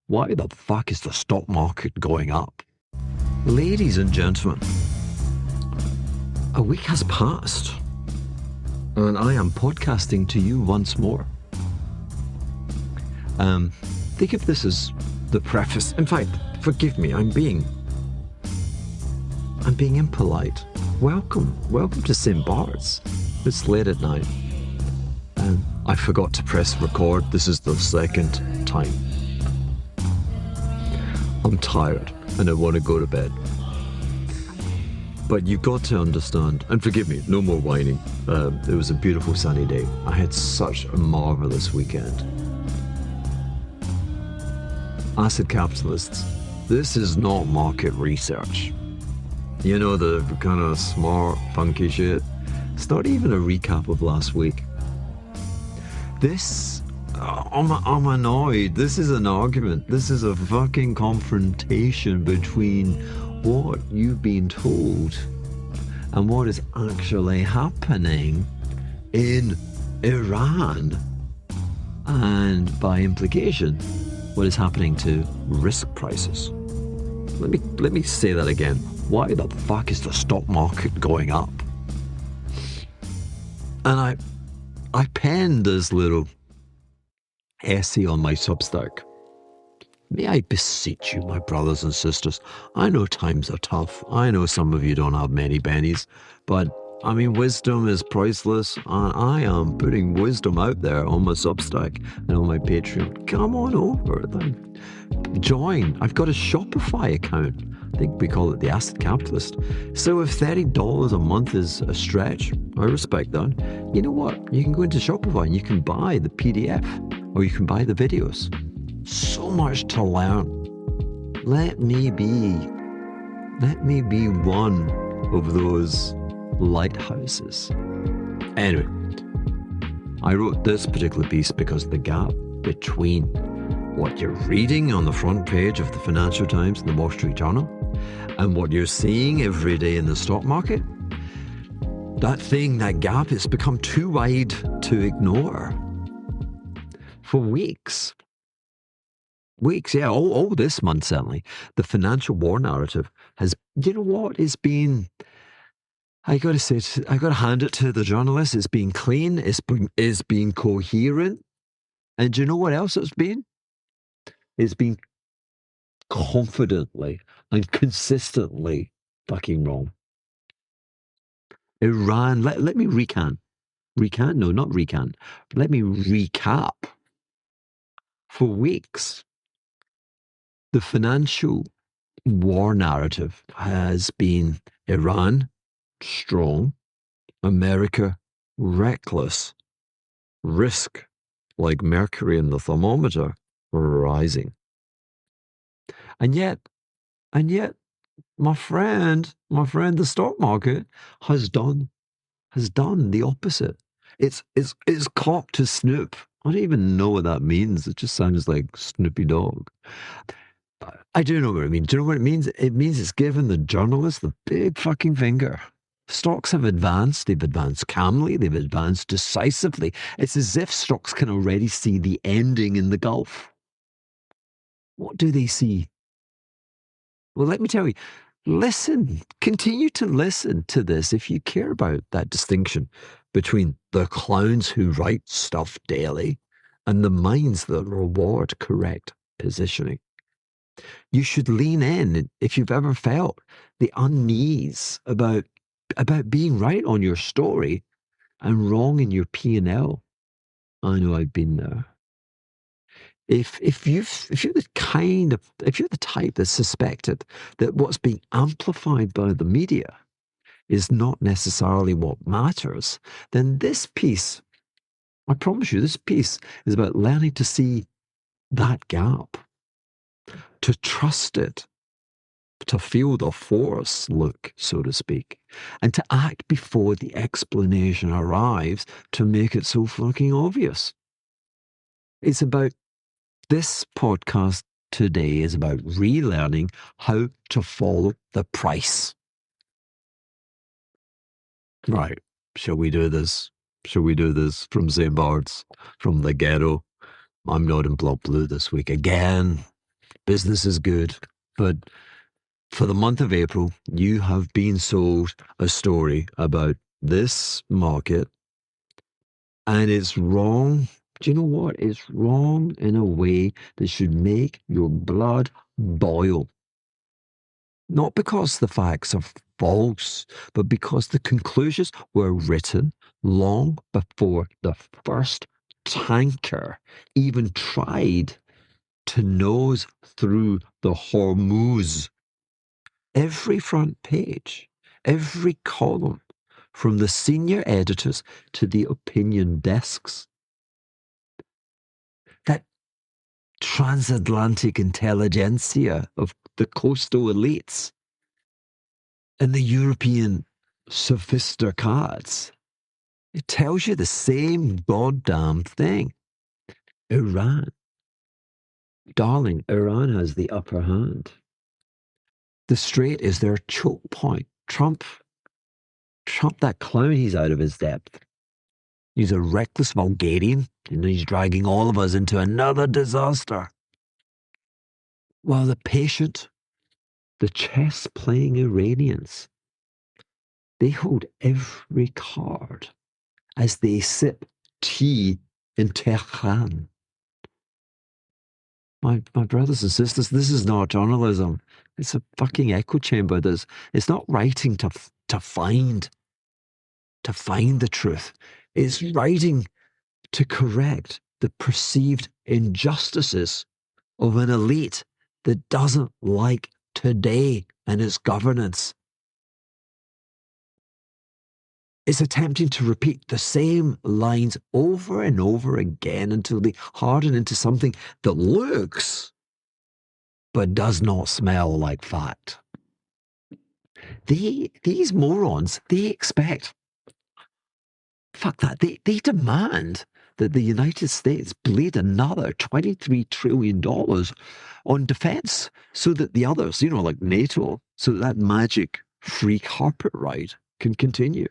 Why the fuck is the stock market going up? Ladies and gentlemen, a week has passed, and I am podcasting to you once more. Think of this as the preface. In fact, forgive me, I'm being impolite. Welcome to St. Bart's. It's late at night. I forgot to press record. This is the second time. I'm tired and I want to go to bed. But you've got to understand, and forgive me, no more whining. It was a beautiful sunny day. I had such a marvelous weekend. Acid capitalists, this is not market research. You know, the kind of smart, funky shit. It's not even a recap of last week. I'm annoyed. This is an argument. This is a fucking confrontation between what you've been told and what is actually happening in Iran. And by implication, what is happening to risk prices. Let me say that again. Why the fuck is the stock market going up? And I penned this little essay on my Substack. May I beseech you, my brothers and sisters, I know times are tough. I know some of you don't have many pennies, but I mean, wisdom is priceless, and I am putting wisdom out there on my Substack and on my Patreon. Come on over. Join. I've got a Shopify account. I think we call it the Acid Capitalist. So if $30 a month is a stretch, I respect that. You know what? You can go into Shopify and you can buy the PDF or you can buy the videos. So much to learn. Let me be one of those lighthouses. Anyway, I wrote this particular piece because the gap between what you're reading on the front page of the Financial Times and the Wall Street Journal and what you're seeing every day in the stock market, that gap has become too wide to ignore. For weeks, yeah, all this month certainly, the financial war narrative has, you know what, it's been, I got to hand it to the journalists. It's been clean. It's been coherent. And do you know what else it's been? It's been confidently and consistently fucking wrong. Iran, let me recant. No, not recant. Let me recap. For weeks, the financial war narrative has been Iran strong, America reckless, risk like mercury in the thermometer rising. And yet, my friend, the stock market has done the opposite. It's copped to Snoop. I don't even know what that means. It just sounds like Snoopy Dogg. I do know what it means. Do you know what it means? It means it's given the journalists the big fucking finger. Stocks have advanced. They've advanced calmly. They've advanced decisively. It's as if stocks can already see the ending in the Gulf. What do they see? Well, let me tell you, listen, continue to listen to this if you care about that distinction between the clowns who write stuff daily and the minds that reward correct positioning. You should lean in if you've ever felt the unease about being right on your story and wrong in your P&L. I know I've been there. If you're the type that's suspected that what's being amplified by the media is not necessarily what matters, then this piece, I promise you, this piece is about learning to see that gap, to trust it, to feel the force look, so to speak, and to act before the explanation arrives to make it so fucking obvious. It's about, this podcast today is about relearning how to follow the price. Right. Shall we do this? Shall we do this from St. Bart's, from the ghetto? I'm not in blood blue this week again. business is good. But for the month of April, you have been sold a story about this market, and it's wrong. Do you know what? It's wrong in a way that should make your blood boil. Not because the facts are false, but because the conclusions were written long before the first tanker even tried to nose through the Hormuz. Every front page, every column, from the senior editors to the opinion desks, that transatlantic intelligentsia of the coastal elites and the European sophisticats, it tells you the same goddamn thing. Iran. Darling, Iran has the upper hand. The Strait is their choke point. Trump, that clown, he's out of his depth. He's a reckless vulgarian, and he's dragging all of us into another disaster. While the patient, the chess-playing Iranians, they hold every card as they sip tea in Tehran. My brothers and sisters, this is not journalism. It's a fucking echo chamber. It's not writing to find the truth. It's writing to correct the perceived injustices of an elite that doesn't like today and its governance. It's attempting to repeat the same lines over and over again until they harden into something that looks but does not smell like fact. These morons, they expect, fuck that, they demand that the United States bleed another $23 trillion on defense so that the others, like NATO, so that magic free carpet ride can continue.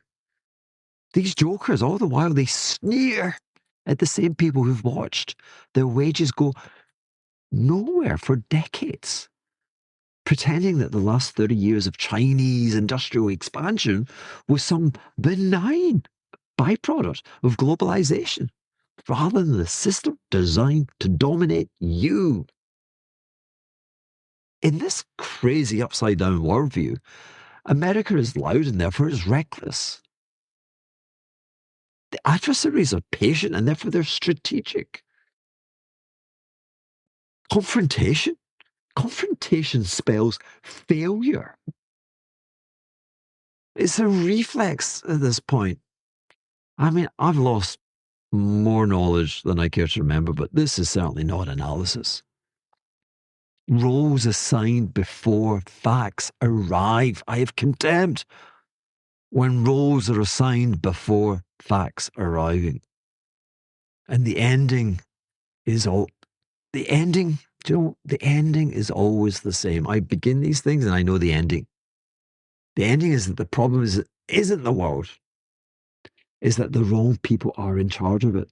These jokers, all the while, they sneer at the same people who've watched their wages go nowhere for decades, pretending that the last 30 years of Chinese industrial expansion was some benign byproduct of globalization, rather than the system designed to dominate you. In this crazy upside down worldview, America is loud and therefore is reckless. The adversaries are patient and therefore they're strategic. Confrontation spells failure. It's a reflex at this point. I mean, I've lost more knowledge than I care to remember, but this is certainly not analysis. Roles assigned before facts arrive. I have contempt when roles are assigned before facts arriving. And the ending is the ending is always the same. I begin these things and I know the ending. The ending is that the problem isn't the world, is that the wrong people are in charge of it.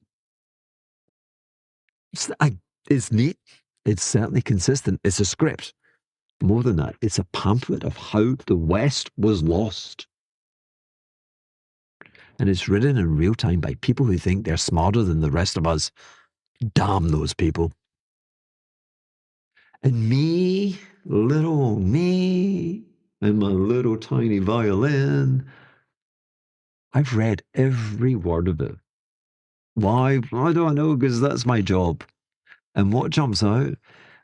It's neat. It's certainly consistent. It's a script. More than that, it's a pamphlet of how the West was lost. And it's written in real time by people who think they're smarter than the rest of us. Damn those people. And me, little me, and my little tiny violin, I've read every word of it. Why? I don't know, because that's my job. And what jumps out?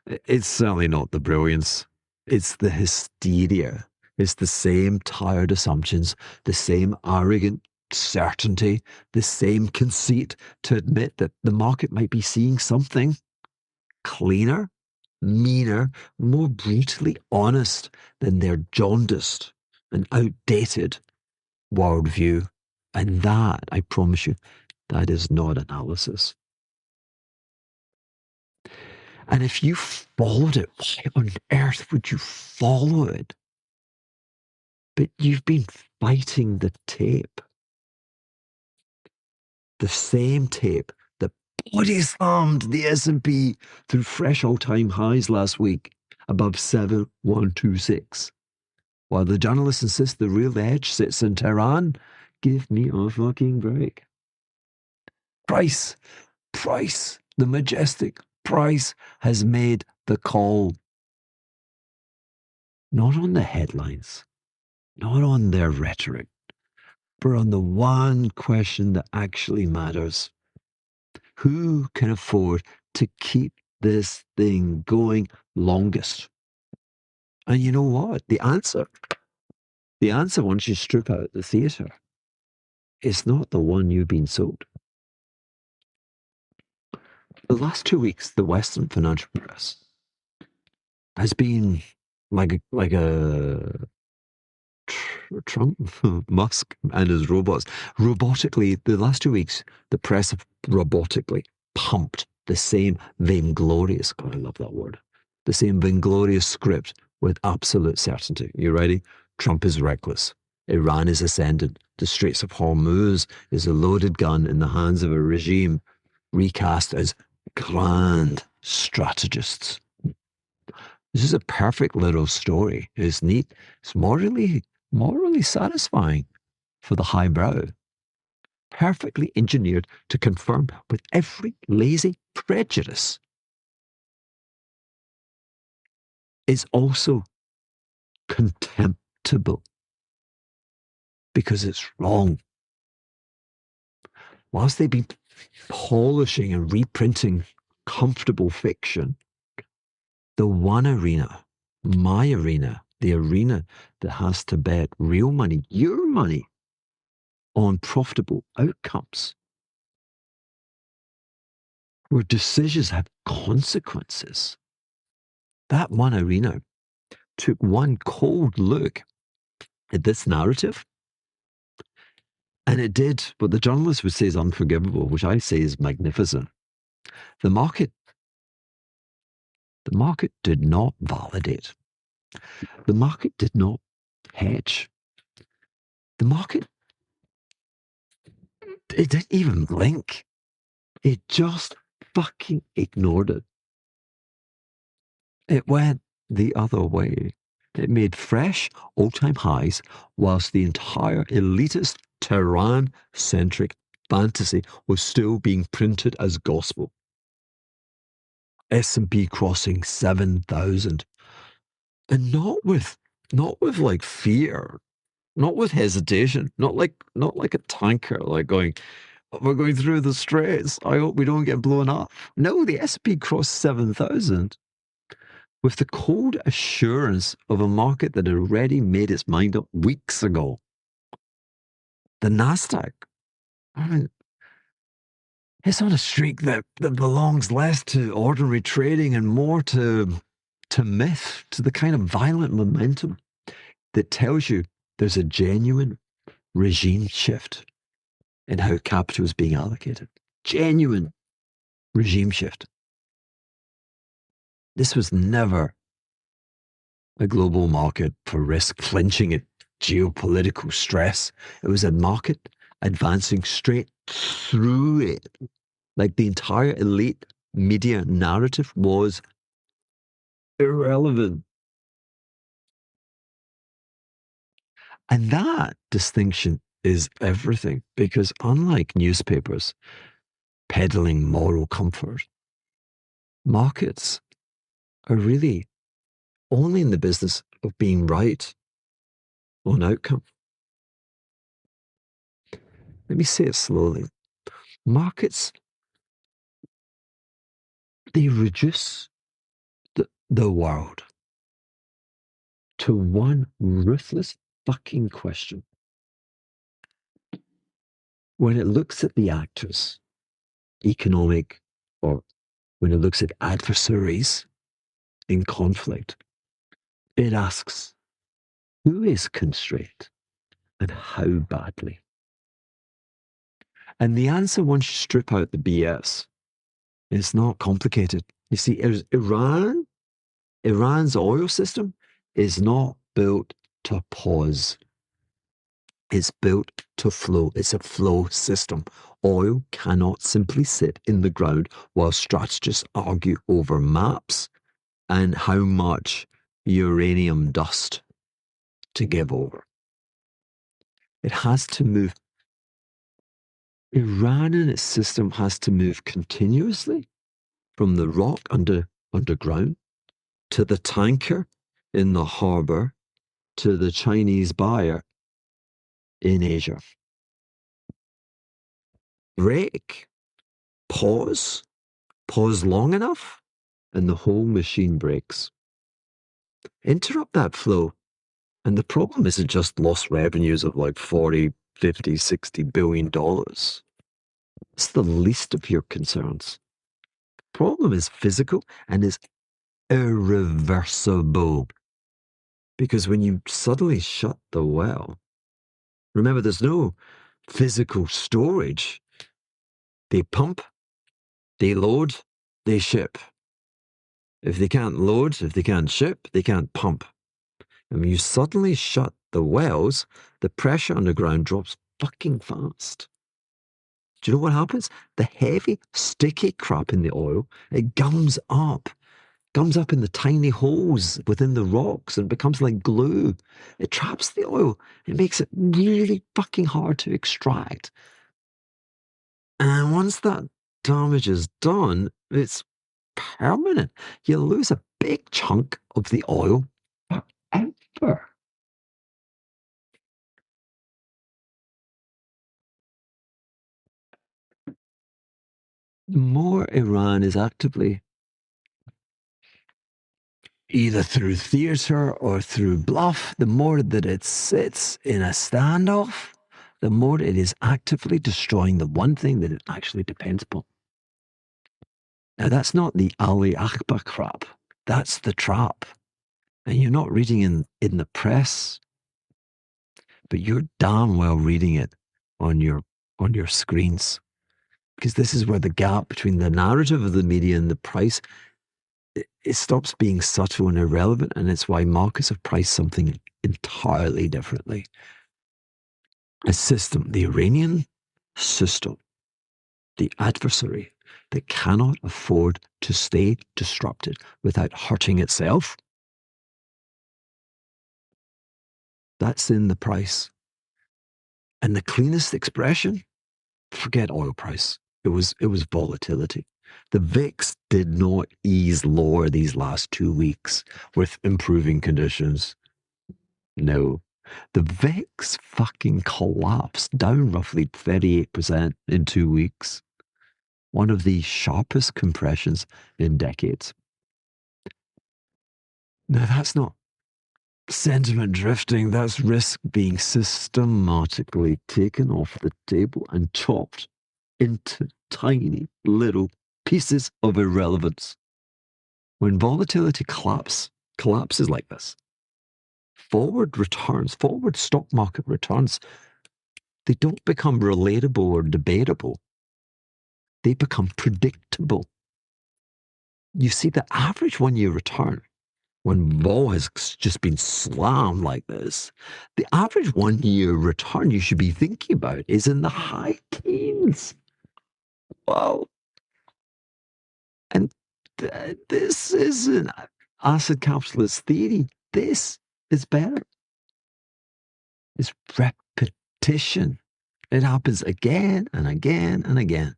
It's certainly not the brilliance. It's the hysteria. It's the same tired assumptions, the same arrogant certainty, the same conceit to admit that the market might be seeing something cleaner, meaner, more brutally honest than their jaundiced and outdated worldview. And that, I promise you, that is not analysis. And if you followed it, why on earth would you follow it? But you've been fighting the tape. The same tape that body slammed the S&P through fresh all-time highs last week. above 7126. While the journalists insist the real edge sits in Tehran, give me a fucking break. Price, the majestic price has made the call. Not on the headlines, not on their rhetoric, but on the one question that actually matters. Who can afford to keep this thing going longest? And you know what? The answer, once you strip out the theatre, is not the one you've been sold. The last 2 weeks, the Western financial press has been like a Trump, Musk, and his robots. Robotically, the last 2 weeks, the press have robotically pumped the same vainglorious, God, I love that word, the same vainglorious script with absolute certainty. You ready? Trump is reckless. Iran is ascendant. The Straits of Hormuz is a loaded gun in the hands of a regime recast as grand strategists. This is a perfect little story. It's neat. It's morally satisfying for the highbrow. Perfectly engineered to confirm with every lazy prejudice. It's also contemptible because it's wrong. Whilst they've been polishing and reprinting comfortable fiction, the one arena, my arena, the arena that has to bet real money, your money, on profitable outcomes, where decisions have consequences. That one arena took one cold look at this narrative, and it did what the journalist would say is unforgivable, which I say is magnificent. The market did not validate. The market did not hedge. The market, it didn't even blink. It just fucking ignored it. It went the other way. It made fresh all-time highs whilst the entire elitist Tehran-centric fantasy was still being printed as gospel. S&P crossing 7,000. And not with like fear, not with hesitation, not like a tanker, like going, we're going through the straits. I hope we don't get blown up. No, the S&P crossed 7,000 with the cold assurance of a market that had already made its mind up weeks ago. The Nasdaq, I mean, it's on a streak that belongs less to ordinary trading and more to myth, to the kind of violent momentum that tells you there's a genuine regime shift in how capital is being allocated. Genuine regime shift. This was never a global market for risk flinching at geopolitical stress. It was a market advancing straight through it. Like the entire elite media narrative was irrelevant. And that distinction is everything, because unlike newspapers peddling moral comfort, markets are really only in the business of being right on outcome. Let me say it slowly. Markets, they reduce the world to one ruthless fucking question. When it looks at the actors, economic, or when it looks at adversaries in conflict, it asks, who is constrained and how badly? And the answer, once you strip out the BS, is not complicated. You see, Iran's oil system is not built to pause. It's built to flow. It's a flow system. Oil cannot simply sit in the ground while strategists argue over maps and how much uranium dust to give over. It has to move. Iran and its system has to move continuously from the rock underground to the tanker in the harbor to the Chinese buyer in Asia. Break, pause long enough, and the whole machine breaks. Interrupt that flow. And the problem isn't just lost revenues of like 40, 50, 60 billion dollars. It's the least of your concerns. Problem is physical and is irreversible. Because when you suddenly shut the well, remember there's no physical storage. They pump, they load, they ship. If they can't load, if they can't ship, they can't pump. And when you suddenly shut the wells, the pressure underground drops fucking fast. Do you know what happens? The heavy, sticky crap in the oil, it gums up in the tiny holes within the rocks and becomes like glue. It traps the oil. It makes it really fucking hard to extract. And once that damage is done, it's permanent. You lose a big chunk of the oil forever. The more Iran is actively, either through theater or through bluff, the more that it sits in a standoff, the more it is actively destroying the one thing that it actually depends upon. Now, that's not the Ali Akbar crap. That's the trap. And you're not reading in the press, but you're damn well reading it on your screens. Because this is where the gap between the narrative of the media and the price, it stops being subtle and irrelevant, and it's why markets have priced something entirely differently. A system, the Iranian system, the adversary that cannot afford to stay disrupted without hurting itself, that's in the price. And the cleanest expression, forget oil price. It was volatility. The VIX did not ease lower these last 2 weeks with improving conditions. No. The VIX fucking collapsed down roughly 38% in 2 weeks. One of the sharpest compressions in decades. Now, that's not sentiment drifting, that's risk being systematically taken off the table and chopped into tiny little pieces of irrelevance. When volatility collapses like this, forward stock market returns, they don't become relatable or debatable. They become predictable. You see, the average 1-year return, when vol has just been slammed like this, the average 1-year return you should be thinking about is in the high teens. Wow. And this isn't asset capitalist theory. This is better. It's repetition. It happens again and again and again.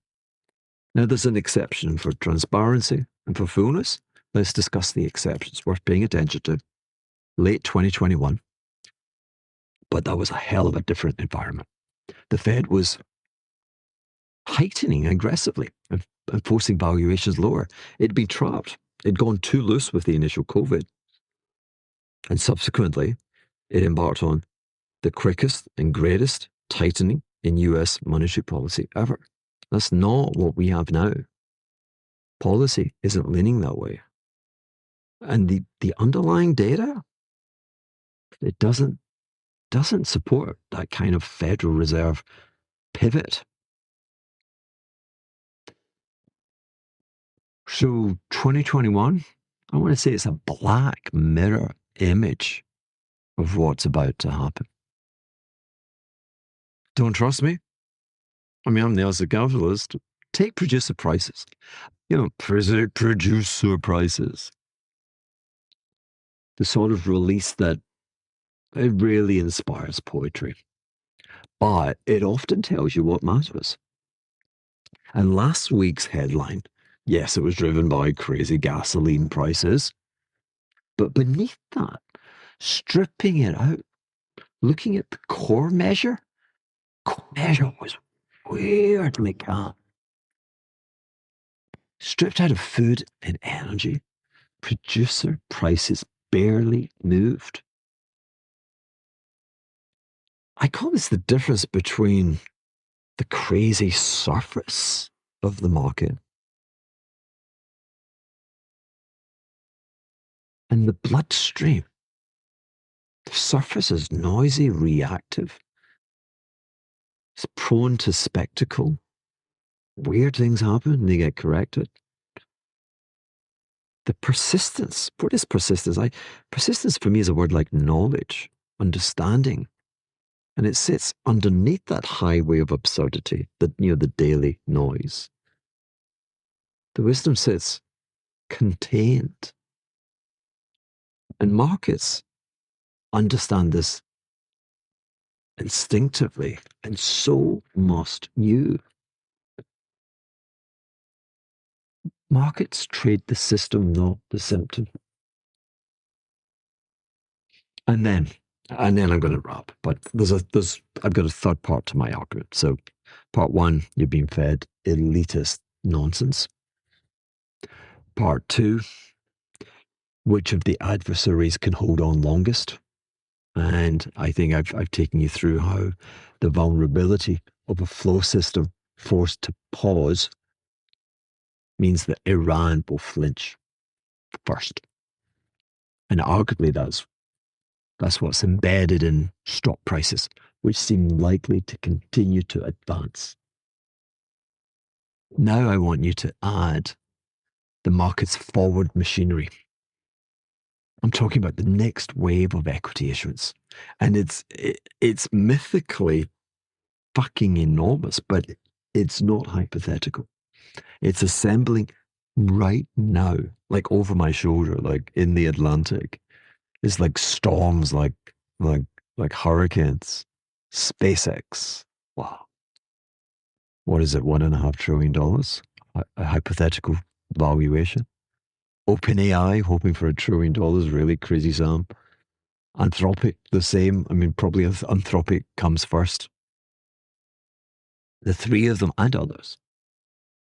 Now, there's an exception for transparency and for fullness. Let's discuss the exceptions worth paying attention to. Late 2021. But that was a hell of a different environment. The Fed was heightening aggressively and forcing valuations lower. It'd been trapped. It'd gone too loose with the initial COVID. And subsequently, it embarked on the quickest and greatest tightening in US monetary policy ever. That's not what we have now. Policy isn't leaning that way. And the underlying data, it doesn't support that kind of Federal Reserve pivot. So 2021, I want to say it's a black mirror image of what's about to happen. Don't trust me? I mean, I'm the asset capitalist. Take producer prices. Producer prices. the sort of release that it really inspires poetry, but it often tells you what matters. And last week's headline, yes, it was driven by crazy gasoline prices, but beneath that, stripping it out, looking at the core measure was weirdly calm. Stripped out of food and energy, producer prices barely moved. I call this the difference between the crazy surface of the market and the bloodstream. The surface is noisy, reactive. It's prone to spectacle. Weird things happen, they get corrected. The persistence, what is persistence? Persistence for me is a word like knowledge, understanding. And it sits underneath that highway of absurdity, the daily noise. The wisdom sits contained. And markets understand this instinctively, and so must you. Markets trade the system, not the symptom. And then I'm going to wrap. But I've got a third part to my argument. So, part one, you're being fed elitist nonsense. Part two, which of the adversaries can hold on longest? And I think I've taken you through how the vulnerability of a flow system forced to pause means that Iran will flinch first. And arguably that's what's embedded in stock prices, which seem likely to continue to advance. Now I want you to add the market's forward machinery. I'm talking about the next wave of equity issuance. And it's mythically fucking enormous, but it's not hypothetical. It's assembling right now, like over my shoulder, like in the Atlantic. It's like storms, like hurricanes. SpaceX. Wow. What is it? $1.5 trillion? A hypothetical valuation. OpenAI hoping for $1 trillion. Really crazy, Sam. Anthropic, the same. I mean, probably Anthropic comes first. The three of them and others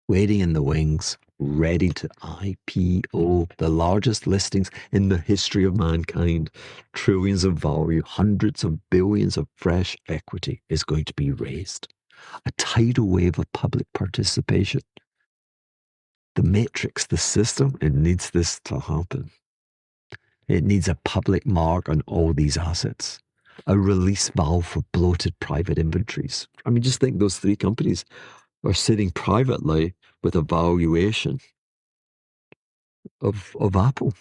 waiting in the wings, ready to IPO, the largest listings in the history of mankind. Trillions of value, hundreds of billions of fresh equity is going to be raised. A tidal wave of public participation. The matrix, the system, it needs this to happen. It needs a public mark on all these assets. A release valve for bloated private inventories. I mean, just think those three companies are sitting privately with a valuation of Apple.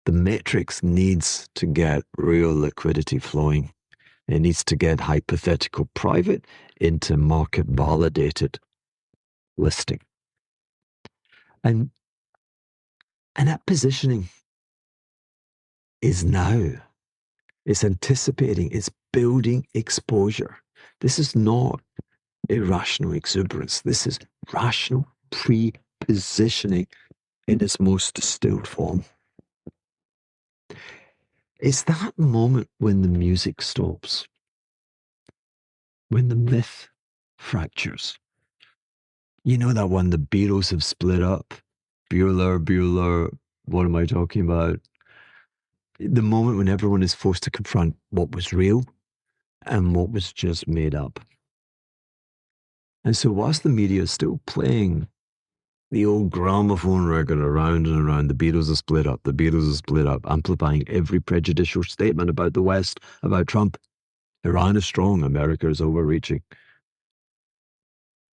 The matrix needs to get real liquidity flowing. It needs to get hypothetical private into market validated listing. And that positioning is now. It's anticipating, it's building exposure. This is not irrational exuberance. This is rational pre-positioning in its most distilled form. It's that moment when the music stops, when the myth fractures. You know that one, the Beatles have split up. Bueller, what am I talking about? The moment when everyone is forced to confront what was real and what was just made up. And so whilst the media is still playing the old gramophone record around and around, the Beatles are split up, amplifying every prejudicial statement about the West, about Trump. Iran is strong, America is overreaching.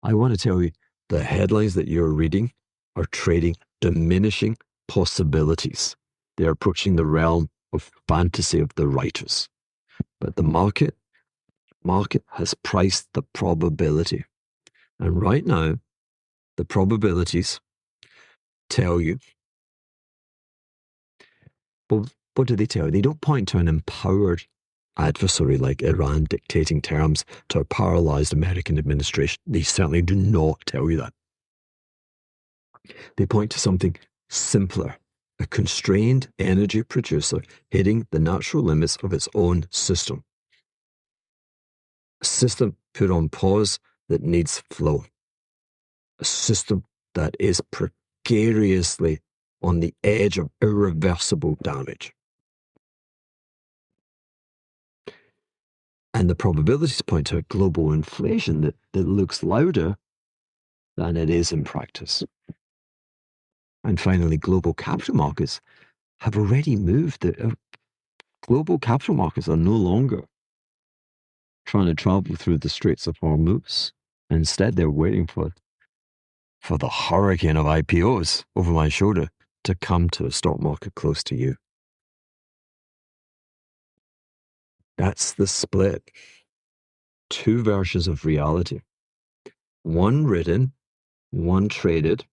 I want to tell you, the headlines that you're reading are trading diminishing possibilities. They're approaching the realm of fantasy of the writers. But the market has priced the probability. And right now, the probabilities tell you Well, what do they tell you? They don't point to an empowered adversary like Iran dictating terms to a paralyzed American administration. They certainly do not tell you that. They point to something simpler, a constrained energy producer hitting the natural limits of its own system. A system put on pause that needs flow. A system that is precariously on the edge of irreversible damage. And the probabilities point to a global inflation that looks louder than it is in practice. And finally, global capital markets have already moved. Global capital markets are no longer trying to travel through the Straits of Hormuz. Instead, they're waiting for the hurricane of IPOs over my shoulder to come to a stock market close to you. That's the split. Two versions of reality. One written, one traded,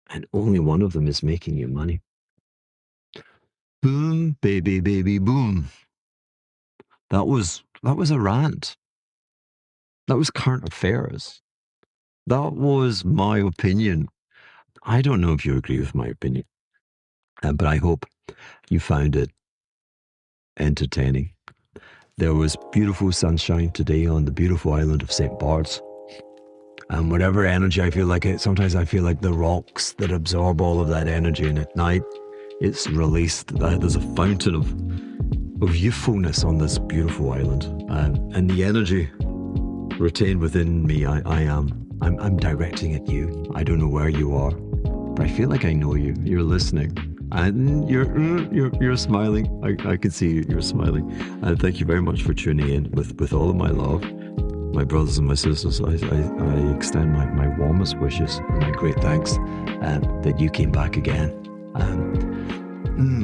and only one of them is making you money. Boom, baby, baby, boom. That was a rant. That was current affairs. That was my opinion. I don't know if you agree with my opinion, but I hope you found it entertaining. There was beautiful sunshine today on the beautiful island of St. Bart's. And whatever energy I feel like, sometimes I feel like the rocks that absorb all of that energy, and at night it's released. There's a fountain of youthfulness on this beautiful island, and the energy retained within me. I'm directing at you. I don't know where you are, but I feel like I know you. You're listening, and you're smiling. I can see you're smiling, and thank you very much for tuning in with all of my love. My brothers and my sisters, I extend my warmest wishes and my great thanks that you came back again.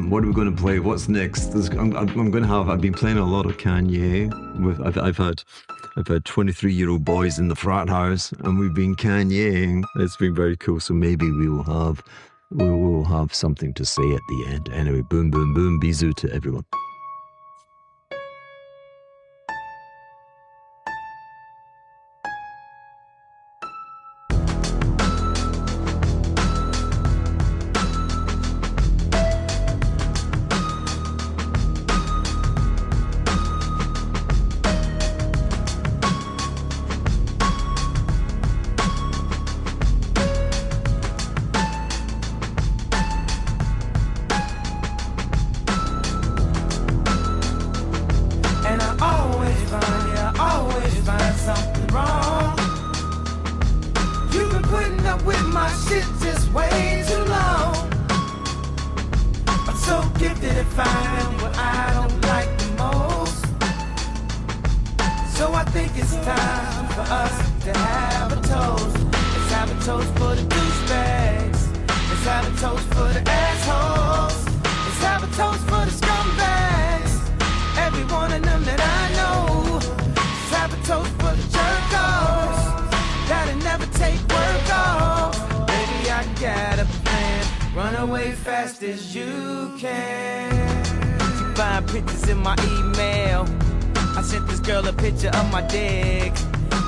What are we going to play? What's next? I've been playing a lot of Kanye. I've had 23-year-old boys in the frat house, and we've been Kanyeing. It's been very cool. So maybe we will have something to say at the end. Anyway, boom, boom, boom. Bisous to everyone.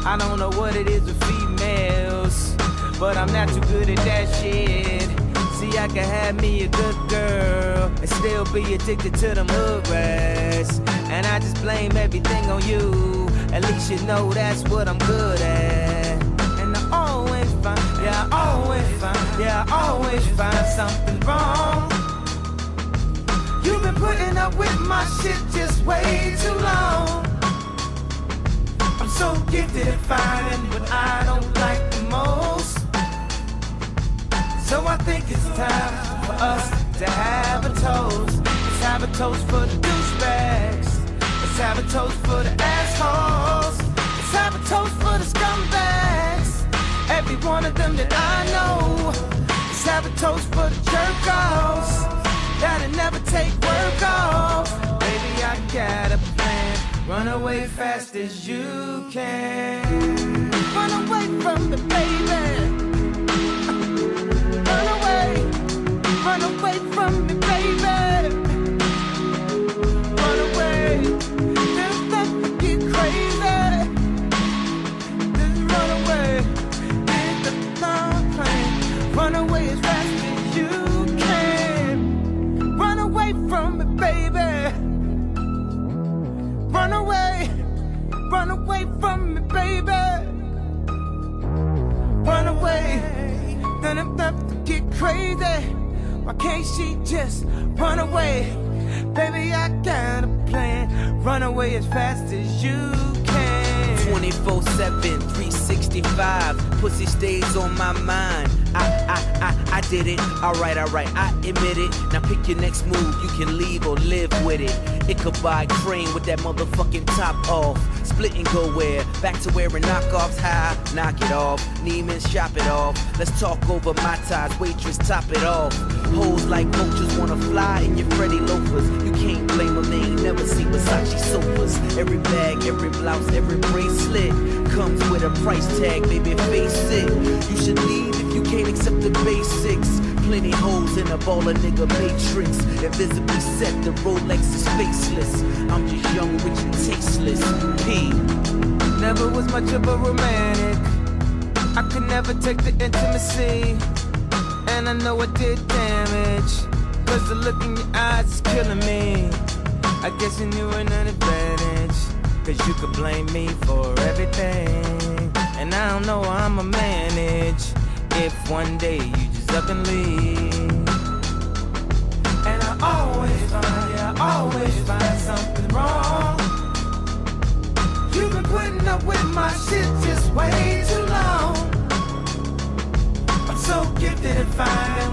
I don't know what it is with females, but I'm not too good at that shit. See, I can have me a good girl and still be addicted to them hood rats. And I just blame everything on you. At least you know that's what I'm good at. And I always find something wrong. You've been putting up with my shit just way too long. I'm so gifted at finding what I don't like the most. So I think it's time for us to have a toast. Let's have a toast for the douchebags. Let's have a toast for the assholes. Let's have a toast for the scumbags. Every one of them that I know. Let's have a toast for the jerk-offs that'll never take work off. Baby, I got a plan. Run away fast as you can. Run away from me, baby. Run away from me. crazy. Why can't she just run away? Baby, I got a plan. Run away as fast as you can. 24/7, 365. Pussy stays on my mind. I did it. Alright, I admit it. Now pick your next move. You can leave or live with it. Ichabod Crane with that motherfucking top off. Split and go where? Back to wearing knockoffs. High, knock it off. Neiman's, shop it off. Let's talk over my ties. Waitress, top it off. Hoes like vultures wanna fly in your Freddy loafers. You can't blame them, they ain't never seen Versace sofas. Every bag, every blouse, every bracelet comes with a price tag, baby, face it. You should leave if you can't accept the basics. Plenty holes in a baller nigga matrix. Invisibly set, the Rolex is faceless. I'm just young, rich, and tasteless. P. Never was much of a romantic. I could never take the intimacy. And I know I did damage. Cause the look in your eyes is killing me. I guess you knew an advantage. Cause you could blame me for everything. And I don't know how I'ma manage if one day you just up and leave. And I always find something wrong. You've been putting up with my shit just way too long. I'm so gifted at finding